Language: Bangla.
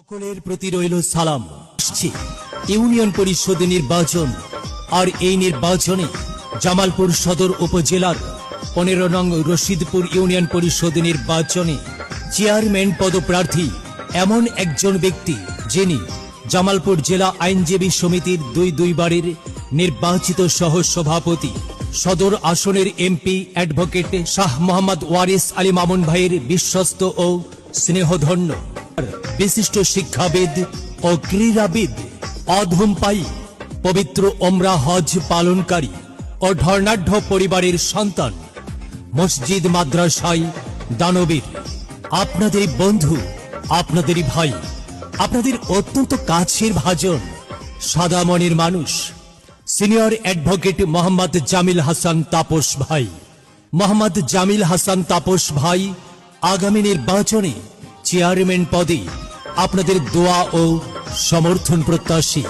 সকলের প্রতি রইল সালাম। আসছে ইউনিয়ন পরিষদ নির্বাচন, আর এই নির্বাচনে জামালপুর সদর উপজেলার 15 নং রশিদপুর ইউনিয়ন পরিষদ নির্বাচনে চেয়ারম্যান পদপ্রার্থী এমন একজন ব্যক্তি, যিনি জামালপুর জেলা আইনজীবী সমিতির দুইবারের নির্বাচিত সহ সভাপতি, সদর আসনের এমপি অ্যাডভোকেট শাহ মোহাম্মদ ওয়ারিস আলী মামুন ভাইয়ের বিশ্বস্ত ও স্নেহধন্য, বিশিষ্ট শিক্ষাবিদ ও ক্রীড়াবিদ, অধমপায়ী, পবিত্র ওমরা হজ পালনকারী ও ধর্নাঢ্য পরিবারের সন্তান, মসজিদ মাদ্রাসায় দানবীর, আপনাদেরই বন্ধু, আপনাদেরই ভাই, আপনাদের অত্যন্ত কাছের ভাজন, সাদা মনের মানুষ, সিনিয়র অ্যাডভোকেট মোহাম্মদ জামিল হাসান তাপস ভাই। মোহাম্মদ জামিল হাসান তাপস ভাই আগামী নির্বাচনে চেয়ারম্যান পদে আপনাদের দোয়া ও সমর্থন প্রত্যাশী।